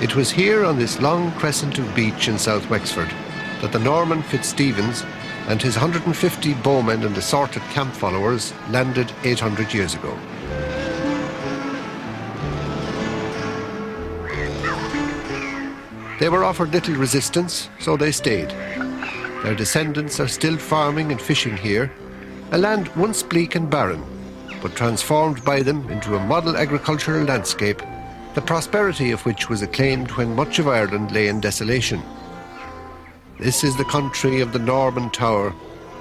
It was here on this long crescent of beach in South Wexford that the Norman Fitzstephen and his 150 bowmen and assorted camp followers landed 800 years ago. They were offered little resistance, so they stayed. Their descendants are still farming and fishing here, a land once bleak and barren, but transformed by them into a model agricultural landscape, the prosperity of which was acclaimed when much of Ireland lay in desolation. This is the country of the Norman Tower,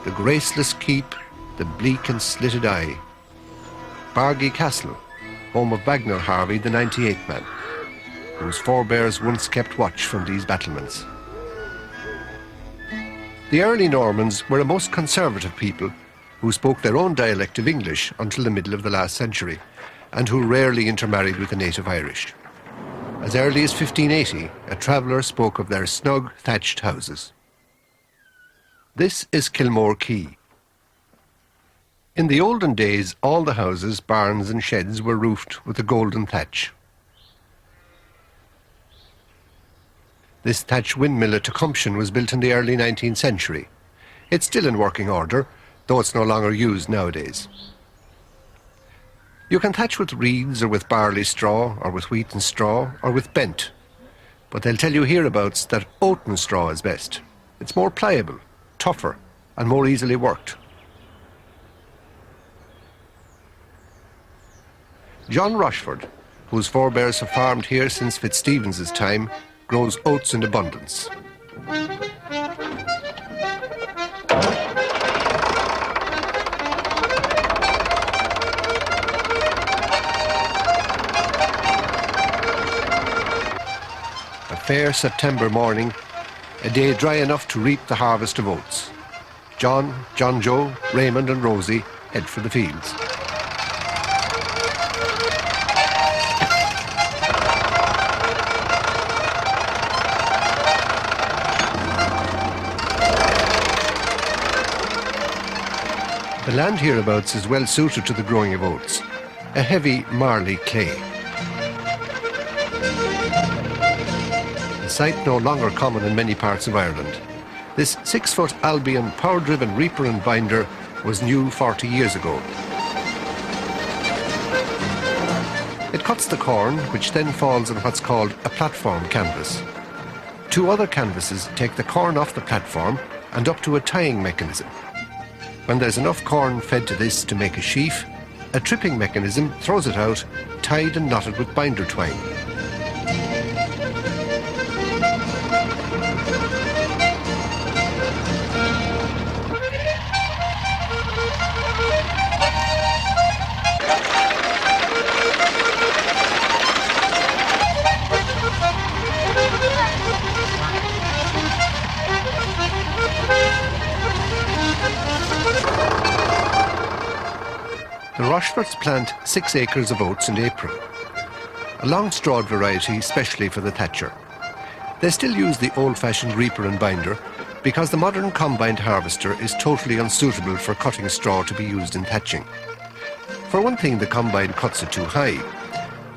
the graceless keep, the bleak and slitted eye. Bargy Castle, home of Bagnall Harvey, the 98th man, whose forebears once kept watch from these battlements. The early Normans were a most conservative people who spoke their own dialect of English until the middle of the last century, and who rarely intermarried with the native Irish. As early as 1580, a traveller spoke of their snug, thatched houses. This is Kilmore Quay. In the olden days, all the houses, barns and sheds were roofed with a golden thatch. This thatch windmill at Tecumseh was built in the early 19th century. It's still in working order, though it's no longer used nowadays. You can thatch with reeds or with barley straw or with wheaten straw or with bent, but they'll tell you hereabouts that oaten straw is best. It's more pliable, tougher and more easily worked. John Rochford, whose forebears have farmed here since Fitzstephen's time, grows oats in abundance. A fair September morning, a day dry enough to reap the harvest of oats. John, Joe, Raymond and Rosie head for the fields. The land hereabouts is well suited to the growing of oats, a heavy marly clay. A sight no longer common in many parts of Ireland. This 6-foot Albion power-driven reaper and binder was new 40 years ago. It cuts the corn, which then falls on what's called a platform canvas. 2 other canvases take the corn off the platform and up to a tying mechanism. When there's enough corn fed to this to make a sheaf, a tripping mechanism throws it out, tied and knotted with binder twine. The Rochefords plant 6 acres of oats in April, a long-strawed variety specially for the thatcher. They still use the old-fashioned reaper and binder because the modern combined harvester is totally unsuitable for cutting straw to be used in thatching. For one thing, the combine cuts it too high.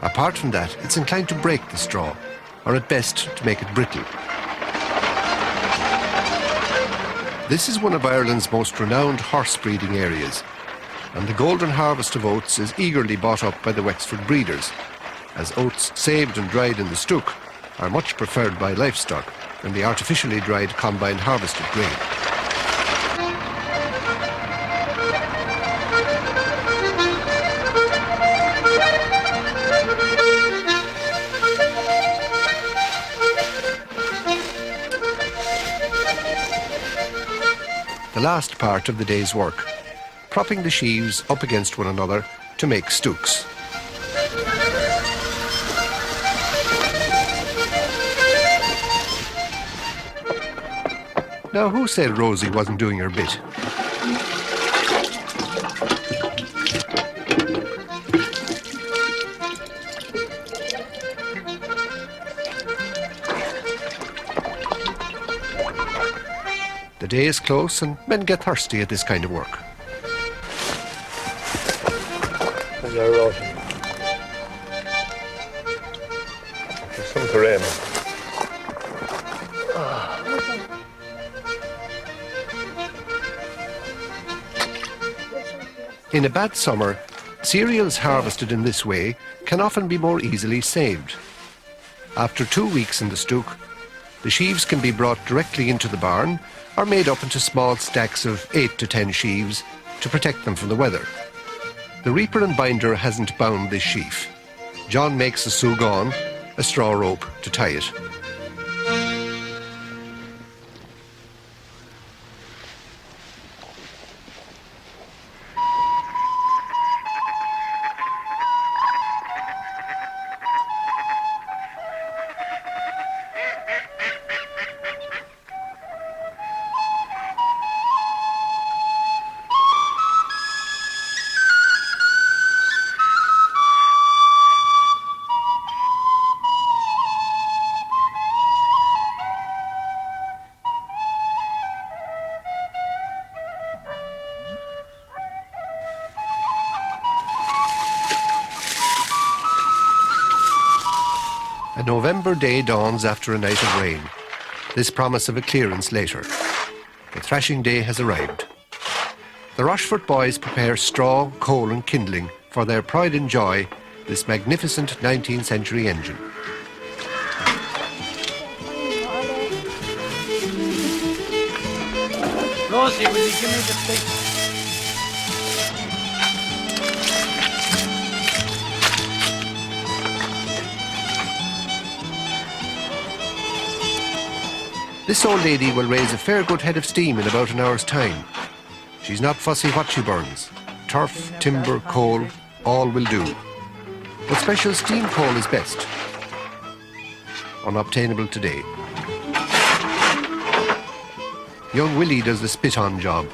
Apart from that, it's inclined to break the straw, or at best to make it brittle. This is one of Ireland's most renowned horse breeding areas, and the golden harvest of oats is eagerly bought up by the Wexford breeders, as oats saved and dried in the stook are much preferred by livestock than the artificially dried combine harvested grain. The last part of the day's work, propping the sheaves up against one another to make stooks. Now, who said Rosie wasn't doing her bit? The day is close and men get thirsty at this kind of work. There's some to rain. In a bad summer, cereals harvested in this way can often be more easily saved. After 2 weeks in the stook, the sheaves can be brought directly into the barn or made up into small stacks of 8 to 10 sheaves to protect them from the weather. The reaper and binder hasn't bound this sheaf. John makes a sugan, a straw rope, to tie it. A November day dawns after a night of rain, this promise of a clearance later. The thrashing day has arrived. The Rochfort boys prepare straw, coal and kindling for their pride and joy, this magnificent 19th century engine. Rosie, will you give me the stick? This old lady will raise a fair good head of steam in about an hour's time. She's not fussy what she burns. Turf, timber, coal, all will do. But special steam coal is best. Unobtainable today. Young Willie does the spit-on job.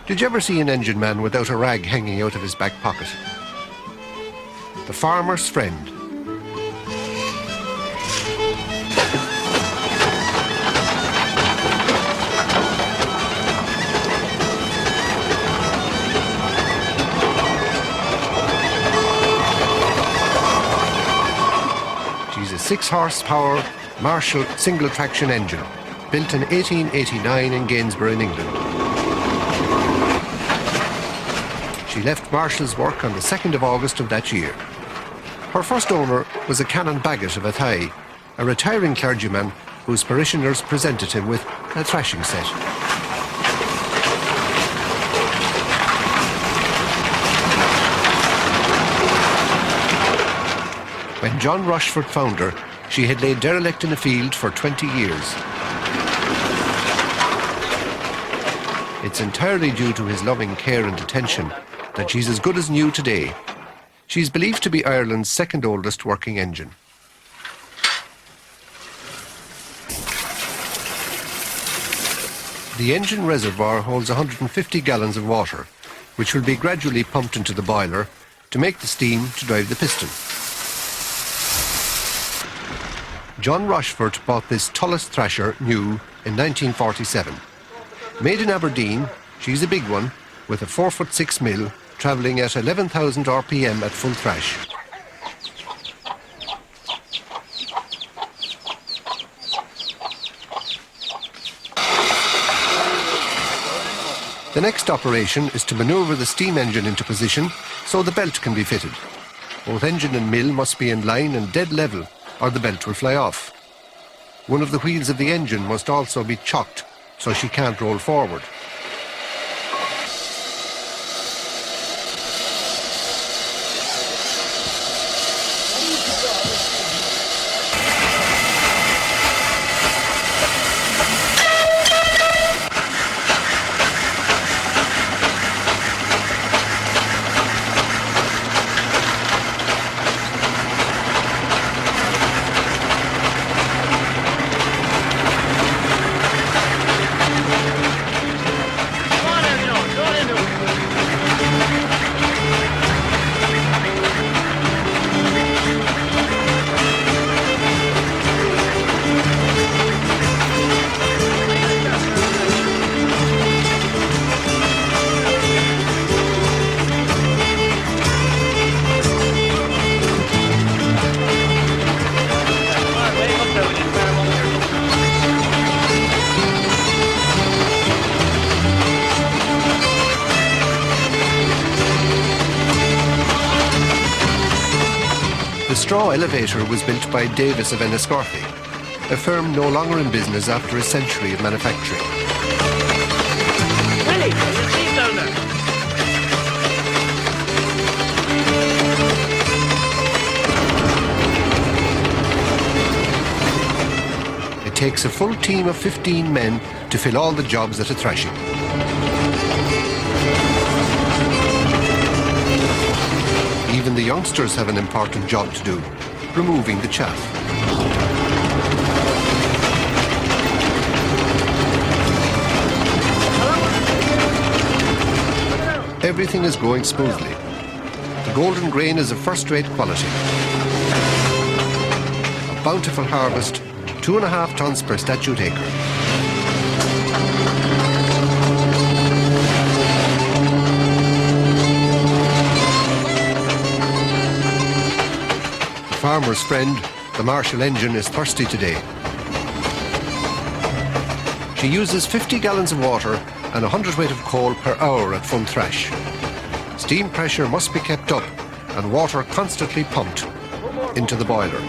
Did you ever see an engine man without a rag hanging out of his back pocket? The farmer's friend. She's a 6-horsepower Marshall single-traction engine, built in 1889 in Gainsborough in England. She left Marshall's work on the 2nd of August of that year. Her first owner was a Canon Baggett of Athy, a retiring clergyman whose parishioners presented him with a thrashing set. When John Rochfort found her, she had laid derelict in a field for 20 years. It's entirely due to his loving care and attention that she's as good as new today. She's believed to be Ireland's second oldest working engine. The engine reservoir holds 150 gallons of water, which will be gradually pumped into the boiler to make the steam to drive the piston. John Rochfort bought this Tullis thrasher new in 1947. Made in Aberdeen, she's a big one with a 4'6" mill, travelling at 11,000 RPM at full thrash. The next operation is to manoeuvre the steam engine into position so the belt can be fitted. Both engine and mill must be in line and dead level, or the belt will fly off. One of the wheels of the engine must also be chocked so she can't roll forward. straw elevator was built by Davis of Enniscorthy, a firm no longer in business after a century of manufacturing. Paddy, you see down there? It takes a full team of 15 men to fill all the jobs at a thrashing. Even the youngsters have an important job to do, removing the chaff. Everything is going smoothly. The golden grain is of first-rate quality. A bountiful harvest, 2.5 tons per statute acre. The farmer's friend, the Marshall engine, is thirsty today. She uses 50 gallons of water and 100 weight of coal per hour at full thrash. Steam pressure must be kept up and water constantly pumped into the boiler.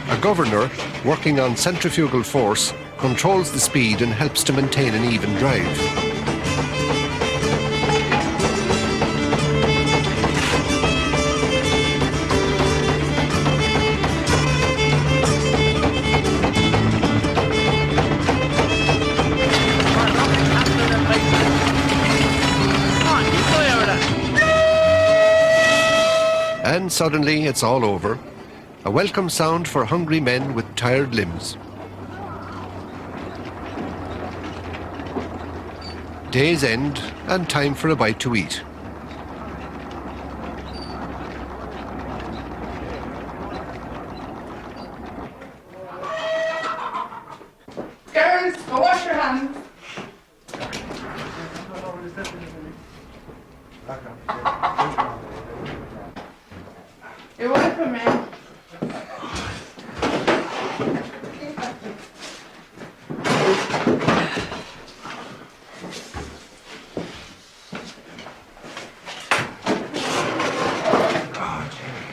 A governor working on centrifugal force controls the speed and helps to maintain an even drive. And suddenly it's all over. A welcome sound for hungry men with tired limbs. Day's end and time for a bite to eat. Girls, go wash your hands. You're welcome, man.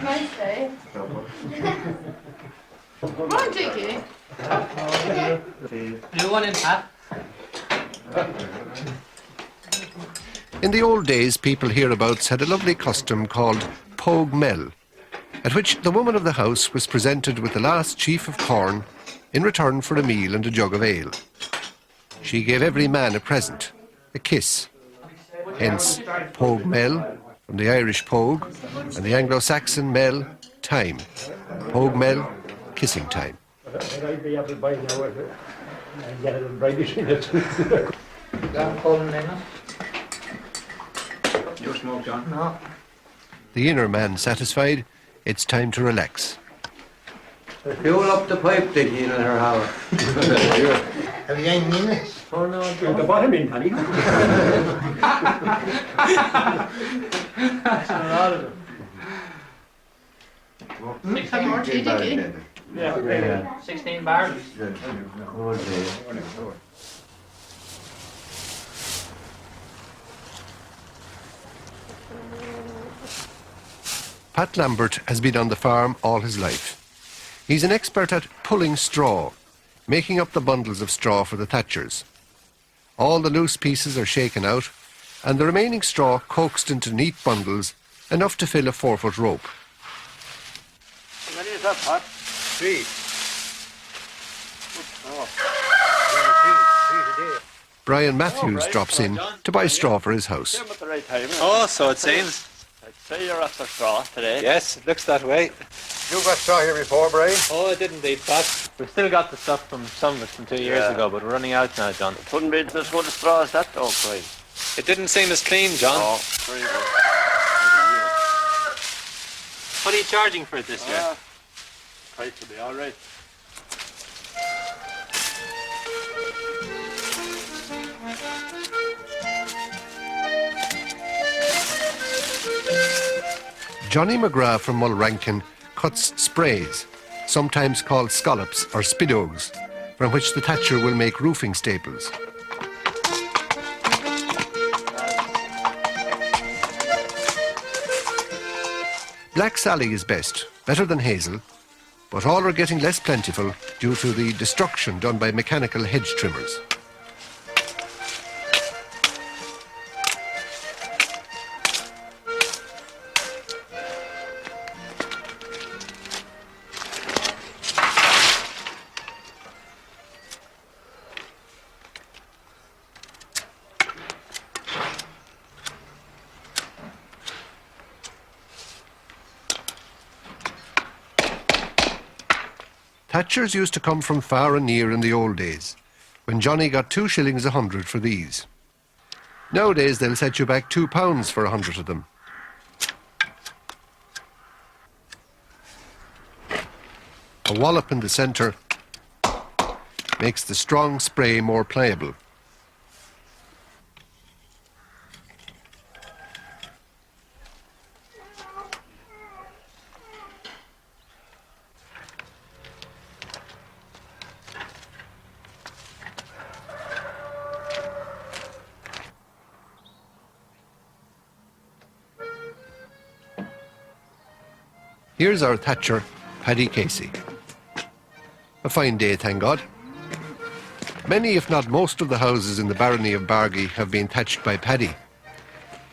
Nice day. Come on, Jakey. Blue one in Pat. In the old days, people hereabouts had a lovely custom called Pogue Mell, at which the woman of the house was presented with the last sheaf of corn in return for a meal and a jug of ale. She gave every man a present, a kiss. Hence, Pogue Mell, from the Irish pogue, and the Anglo-Saxon mell, time. Pogue Mell, kissing time. I'd be able to buy now and get a little British in it. You smoke, John? No. The inner man satisfied, it's time to relax. Fuel up the pipe, did you, in her house? Have you any in it? Oh, no, At the bottom in, Paddy. That's a lot of them. 16 more tea, Jakey. Yeah. 16 barrels. Pat Lambert has been on the farm all his life. He's an expert at pulling straw, making up the bundles of straw for the thatchers. All the loose pieces are shaken out, and the remaining straw coaxed into neat bundles, enough to fill a 4-foot rope. How many is that, Pat? 3. Brian Matthews drops in to buy straw for his house. At the right time. Oh, so it seems. I'd say you're after straw today. Yes, it looks that way. You've got straw here before, Brian? Oh, I did indeed, Pat. We've still got the stuff from some of it from 2 years ago, but we're running out now, John. It wouldn't be as good a straw as that, though, Brian. It didn't seem as clean, John. Oh, very good. What are you charging for it this year? Price will be all right. Johnny McGrath from Mulrankin cuts sprays, sometimes called scallops or spidogs, from which the thatcher will make roofing staples. Black Sally is best, better than hazel, but all are getting less plentiful due to the destruction done by mechanical hedge trimmers. Thatchers used to come from far and near in the old days, when Johnny got 2 shillings 100 for these. Nowadays they'll set you back £2 for 100 of them. A wallop in the centre makes the strong spray more pliable. Here's our thatcher, Paddy Casey. A fine day, thank God. Many, if not most, of the houses in the barony of Bargy have been thatched by Paddy.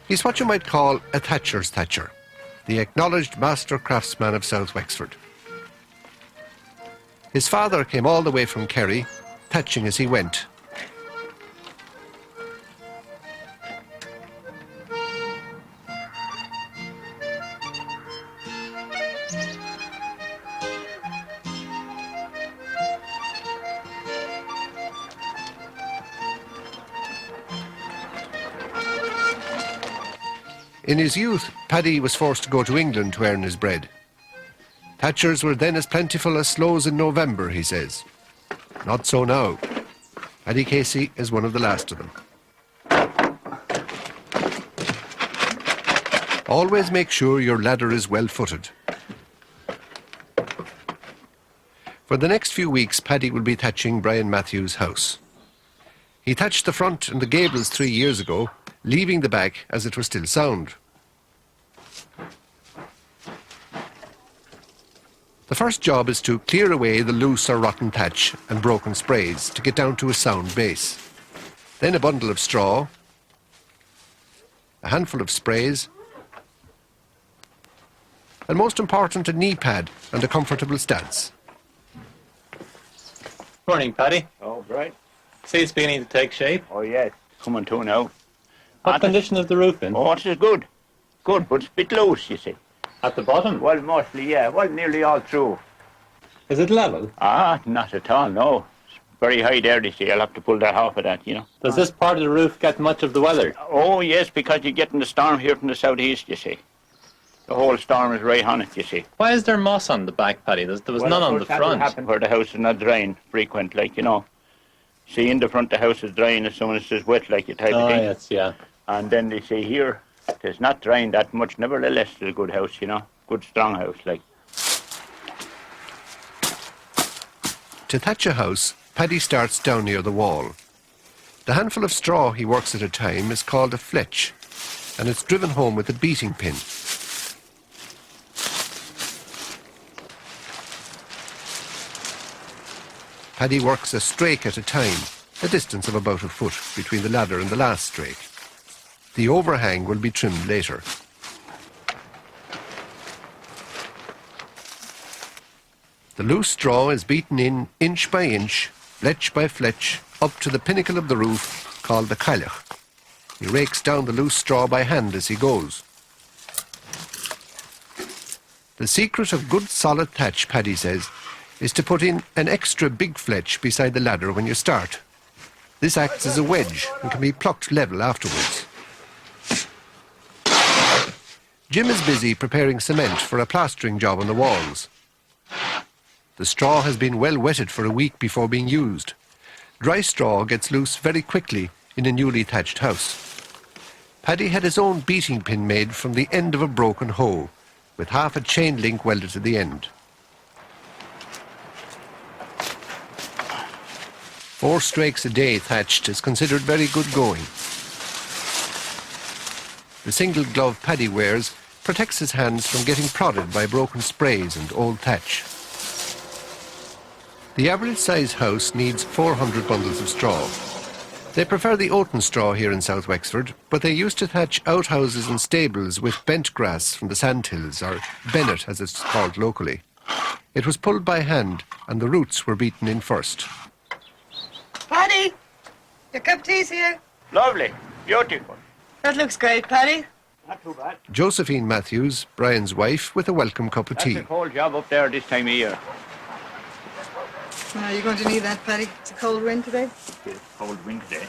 He's what you might call a thatcher's thatcher, the acknowledged master craftsman of South Wexford. His father came all the way from Kerry, thatching as he went. In his youth, Paddy was forced to go to England to earn his bread. Thatchers were then as plentiful as sloes in November, he says. Not so now. Paddy Casey is one of the last of them. Always make sure your ladder is well-footed. For the next few weeks, Paddy will be thatching Brian Matthews' house. He thatched the front and the gables 3 years ago, leaving the back as it was still sound. The first job is to clear away the loose or rotten thatch and broken sprays to get down to a sound base. Then a bundle of straw, a handful of sprays, and most important, a knee pad and a comfortable stance. Morning, Paddy. Oh, right. See, it's beginning to take shape. Oh, yes. Coming to now. What condition is the roof in? Oh, it is good. Good, but it's a bit loose, you see. At the bottom? Well, mostly, yeah. Well, nearly all through. Is it level? Ah, not at all, no. It's very high there, you see. I'll have to pull that half of that, you know. Does this part of the roof get much of the weather? Oh, yes, because you're getting the storm here from the southeast, you see. The whole storm is right on it, you see. Why is there moss on the back, Paddy? There was none on the front. Happen where the house is not drying frequent, like, you know. See, in the front, the house is drying as soon as it's wet, like, you type of thing. Yes, yeah. And then they say here, it's not drying that much. Nevertheless, it's a good house, you know. Good, strong house, like. To thatch a house, Paddy starts down near the wall. The handful of straw he works at a time is called a fletch, and it's driven home with a beating pin. Paddy works a strake at a time, a distance of about a foot between the ladder and the last strake. The overhang will be trimmed later. The loose straw is beaten in inch by inch, fletch by fletch, up to the pinnacle of the roof called the cailleach. He rakes down the loose straw by hand as he goes. The secret of good solid thatch, Paddy says, is to put in an extra big fletch beside the ladder when you start. This acts as a wedge and can be plucked level afterwards. Jim is busy preparing cement for a plastering job on the walls. The straw has been well wetted for a week before being used. Dry straw gets loose very quickly in a newly thatched house. Paddy had his own beating pin made from the end of a broken hoe, with half a chain link welded to the end. 4 strakes a day thatched is considered very good going. The single glove Paddy wears protects his hands from getting prodded by broken sprays and old thatch. The average size house needs 400 bundles of straw. They prefer the oaten straw here in South Wexford, but they used to thatch outhouses and stables with bent grass from the sandhills, or bennet as it's called locally. It was pulled by hand and the roots were beaten in first. Paddy, your cup of tea's here. Lovely. Beautiful. That looks great, Paddy. Not too bad. Josephine Matthews, Brian's wife, with a welcome cup of That's tea. a cold job up there this time of year. Oh, you're going to need that, Paddy. It's a cold wind today. It's cold wind today.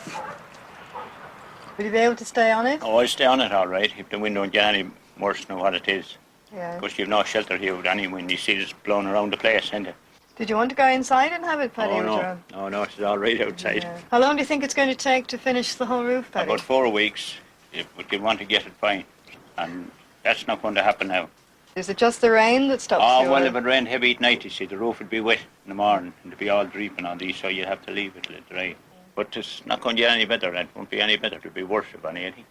Will you be able to stay on it? Oh, I'll stay on it all right if the wind don't get any worse than what it is. Yeah. Because you've no shelter here with any wind. You see this blowing around the place, isn't it? Did you want to go inside and have it, Paddy? Oh, or no. would you- Oh, no, it's all right outside. Yeah. How long do you think it's going to take to finish the whole roof, Paddy? About 4 weeks, if we could want to get it fine. And that's not going to happen now. Is it just the rain that stops Oh, you? well, or- if it rained heavy at night, you see, the roof would be wet in the morning and it'd be all dripping on these, so you'd have to leave it till it dry. But it's not going to get any better. It won't be any better. It'll be worse if anything.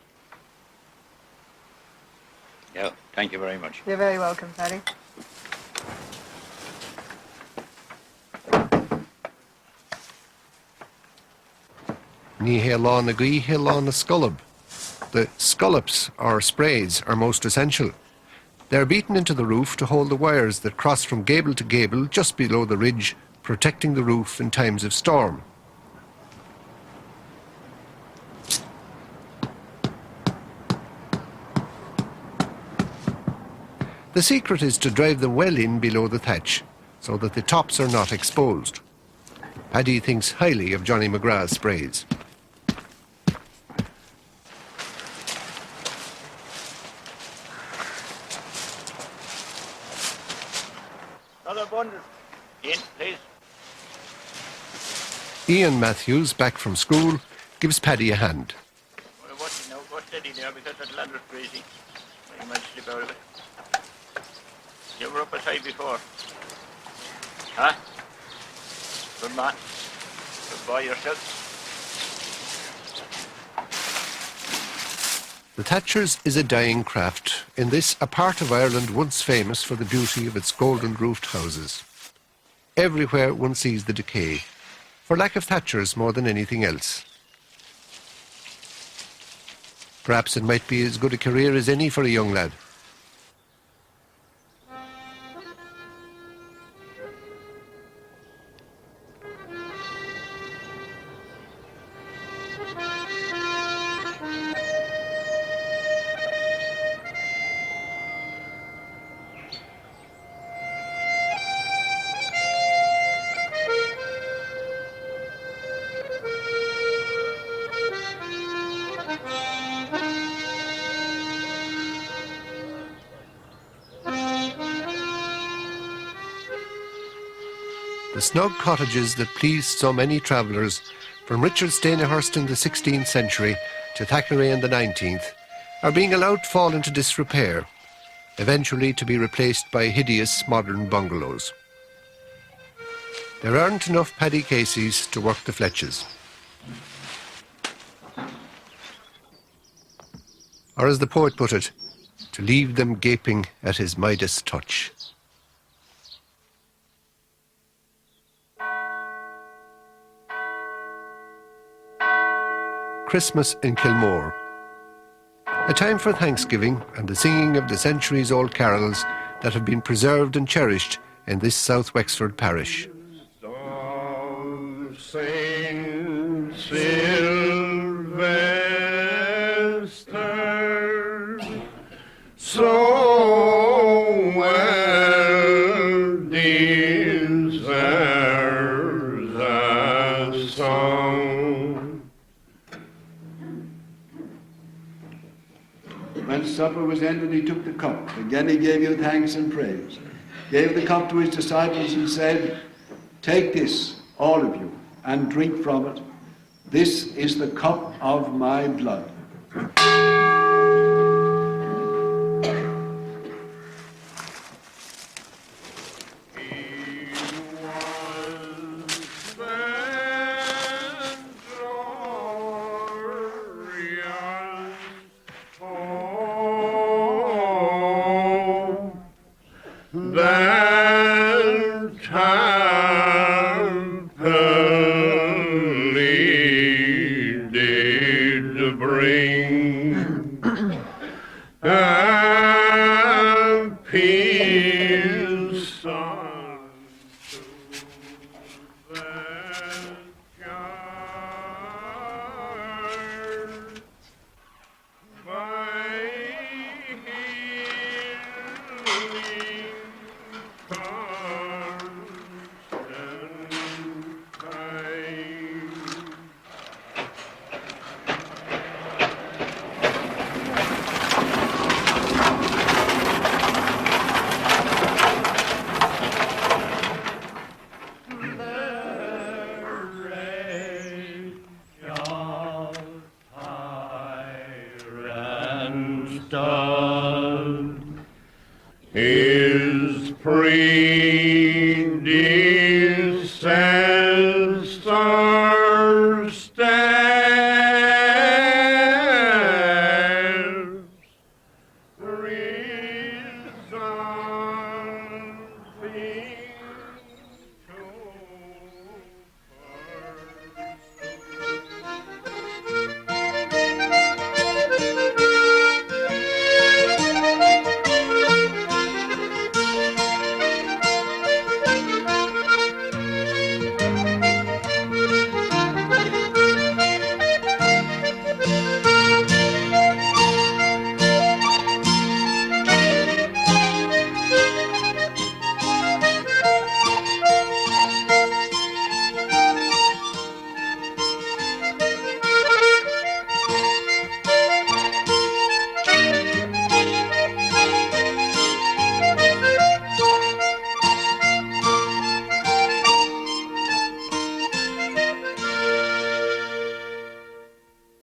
Yeah, thank you very much. You're very welcome, Paddy. Ní héalán na gaí, héalán na scollop. The scallops, or sprays, are most essential. They're beaten into the roof to hold the wires that cross from gable to gable just below the ridge, protecting the roof in times of storm. The secret is to drive them well in below the thatch, so that the tops are not exposed. Paddy thinks highly of Johnny McGrath's sprays. Another bundle. In, please. Ian Matthews, back from school, gives Paddy a hand. Well, watch it now. Go steady there because that ladder's crazy. You might slip out of it. You were up a side before. Huh? Good man. Good boy yourself. The Thatchers is a dying craft, in this a part of Ireland once famous for the beauty of its golden-roofed houses. Everywhere one sees the decay, for lack of thatchers more than anything else. Perhaps it might be as good a career as any for a young lad. The snug cottages that pleased so many travellers, from Richard Stanihurst in the 16th century to Thackeray in the 19th, are being allowed to fall into disrepair, eventually to be replaced by hideous modern bungalows. There aren't enough Paddy Caseys to work the fletches. Or as the poet put it, to leave them gaping at his Midas touch. Christmas in Kilmore. A time for Thanksgiving and the singing of the centuries-old carols that have been preserved and cherished in this South Wexford parish. Saint Sylvester, so well deserves a song. When supper was ended, he took the cup. Again he gave you thanks and praise. Gave the cup to his disciples and said, "Take this, all of you, and drink from it. This is the cup of my blood." that happily did bring peace unto that child by healing Constantine. His priest